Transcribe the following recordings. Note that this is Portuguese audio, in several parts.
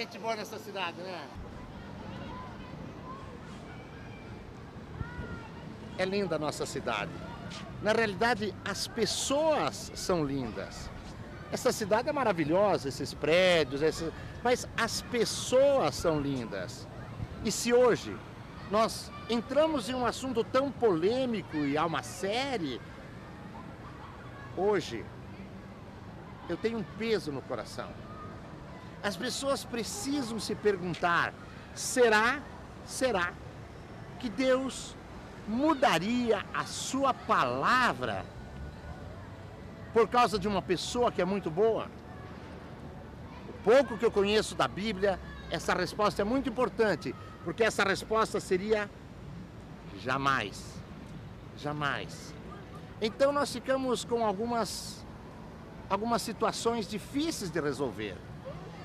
gente boa nessa cidade, né? É linda a nossa cidade. Na realidade, as pessoas são lindas. Essa cidade é maravilhosa, esses prédios, mas as pessoas são lindas. E se hoje nós entramos em um assunto tão polêmico e há uma série, hoje eu tenho um peso no coração. As pessoas precisam se perguntar, será que Deus mudaria a sua palavra por causa de uma pessoa que é muito boa? O pouco que eu conheço da Bíblia, essa resposta é muito importante, porque essa resposta seria jamais, jamais. Então nós ficamos com algumas situações difíceis de resolver.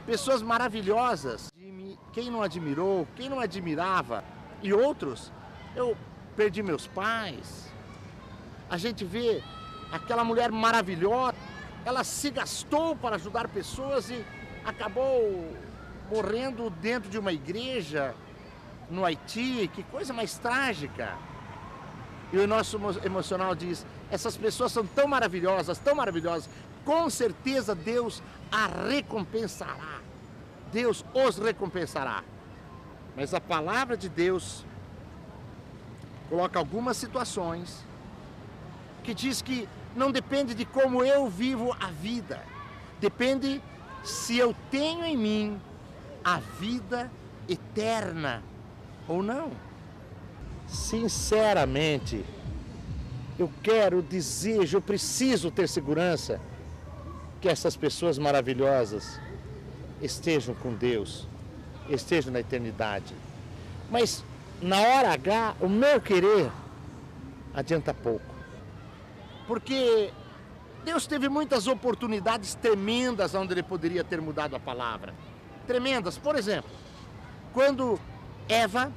Pessoas maravilhosas, quem não admirou, quem não admirava, e outros, eu perdi meus pais. A gente vê aquela mulher maravilhosa, ela se gastou para ajudar pessoas e acabou morrendo dentro de uma igreja no Haiti. Que coisa mais trágica. E o nosso emocional diz, essas pessoas são tão maravilhosas, com certeza Deus a recompensará. Deus os recompensará. Mas a palavra de Deus coloca algumas situações que diz que não depende de como eu vivo a vida. Depende se eu tenho em mim a vida eterna ou não. Sinceramente, eu desejo, eu preciso ter segurança que essas pessoas maravilhosas estejam com Deus, estejam na eternidade. Mas na hora H, o meu querer adianta pouco. Porque Deus teve muitas oportunidades tremendas onde Ele poderia ter mudado a palavra. Tremendas. Por exemplo, quando Eva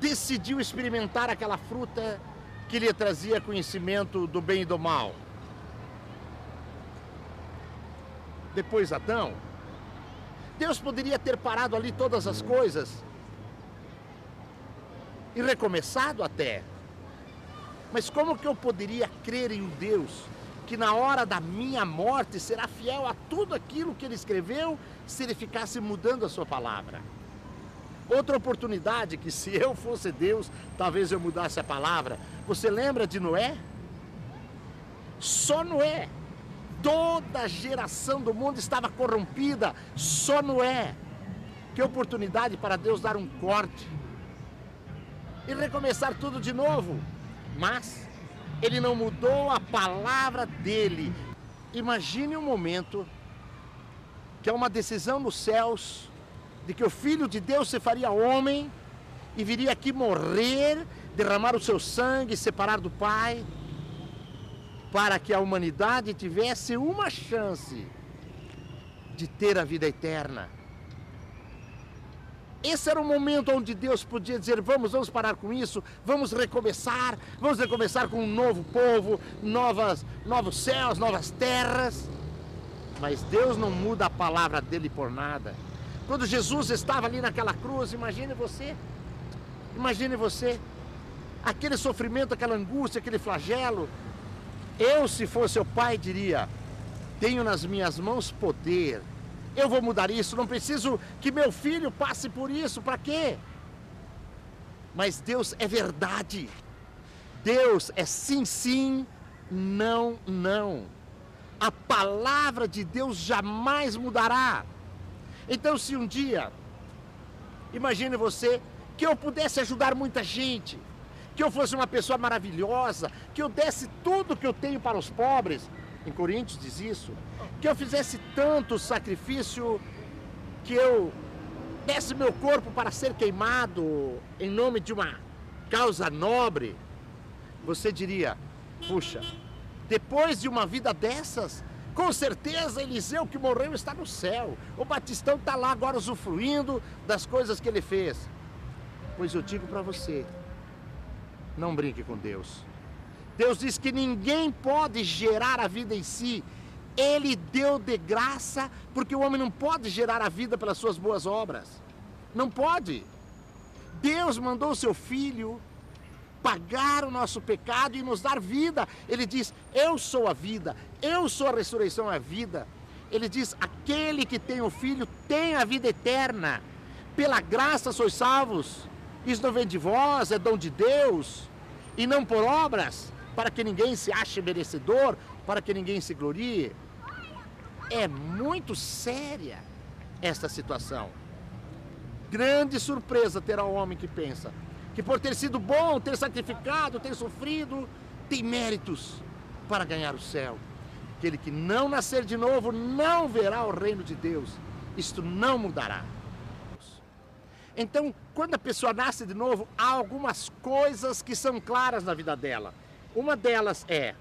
decidiu experimentar aquela fruta que lhe trazia conhecimento do bem e do mal. Depois Adão, Deus poderia ter parado ali todas as coisas e recomeçado até. Mas como que eu poderia crer em um Deus que na hora da minha morte será fiel a tudo aquilo que Ele escreveu, se Ele ficasse mudando a sua palavra? Outra oportunidade que, se eu fosse Deus, talvez eu mudasse a palavra. Você lembra de Noé? Só Noé. Toda a geração do mundo estava corrompida. Só Noé. Que oportunidade para Deus dar um corte e recomeçar tudo de novo. Mas Ele não mudou a palavra dele. Imagine um momento que é uma decisão nos céus de que o Filho de Deus se faria homem e viria aqui morrer, derramar o seu sangue, separar do Pai, para que a humanidade tivesse uma chance de ter a vida eterna. Esse era o momento onde Deus podia dizer, vamos parar com isso, vamos recomeçar com um novo povo, novos céus, novas terras. Mas Deus não muda a palavra dele por nada. Quando Jesus estava ali naquela cruz, imagine você, aquele sofrimento, aquela angústia, aquele flagelo. Eu, se fosse o Pai, diria, tenho nas minhas mãos poder, eu vou mudar isso, não preciso que meu filho passe por isso, para quê? Mas Deus é verdade, Deus é sim, sim, não, não. A palavra de Deus jamais mudará. Então, se um dia, imagine você, que eu pudesse ajudar muita gente, que eu fosse uma pessoa maravilhosa, que eu desse tudo que eu tenho para os pobres, em Coríntios diz isso, que eu fizesse tanto sacrifício, que eu desse meu corpo para ser queimado em nome de uma causa nobre, você diria, puxa, depois de uma vida dessas, com certeza Eliseu que morreu está no céu, o Batistão está lá agora usufruindo das coisas que ele fez. Pois eu digo para você, não brinque com Deus. Deus diz que ninguém pode gerar a vida em si. Ele deu de graça, porque o homem não pode gerar a vida pelas suas boas obras. Não pode. Deus mandou o seu Filho pagar o nosso pecado e nos dar vida. Ele diz, eu sou a vida, eu sou a ressurreição e a vida. Ele diz, aquele que tem o Filho tem a vida eterna. Pela graça sois salvos. Isso não vem de vós, é dom de Deus. E não por obras, para que ninguém se ache merecedor, para que ninguém se glorie. É muito séria esta situação. Grande surpresa terá o homem que pensa que por ter sido bom, ter sacrificado, ter sofrido, tem méritos para ganhar o céu. Aquele que não nascer de novo não verá o reino de Deus. Isto não mudará. Então, quando a pessoa nasce de novo, há algumas coisas que são claras na vida dela. Uma delas é,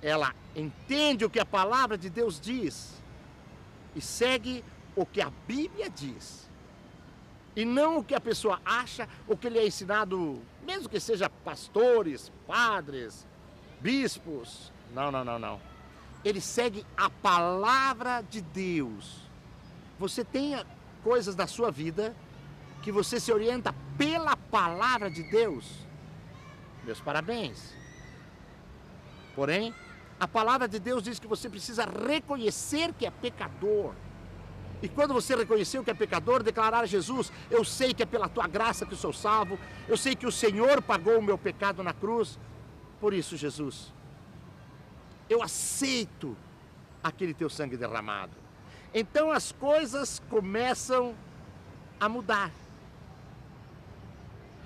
ela entende o que a palavra de Deus diz e segue o que a Bíblia diz. E não o que a pessoa acha, o que lhe é ensinado, mesmo que seja pastores, padres, bispos. Não. Ele segue a palavra de Deus. Você tem coisas da sua vida que você se orienta pela palavra de Deus. Meus parabéns. Porém, a palavra de Deus diz que você precisa reconhecer que é pecador. E quando você reconheceu que é pecador, declarar a Jesus, eu sei que é pela tua graça que eu sou salvo, eu sei que o Senhor pagou o meu pecado na cruz, por isso, Jesus, eu aceito aquele teu sangue derramado. Então as coisas começam a mudar.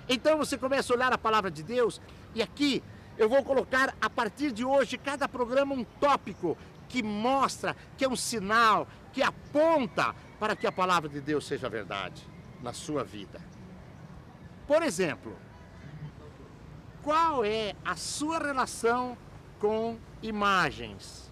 Então você começa a olhar a palavra de Deus, e aqui eu vou colocar a partir de hoje, cada programa um tópico que mostra, que é um sinal, que aponta para que a palavra de Deus seja verdade na sua vida. Por exemplo, qual é a sua relação com imagens?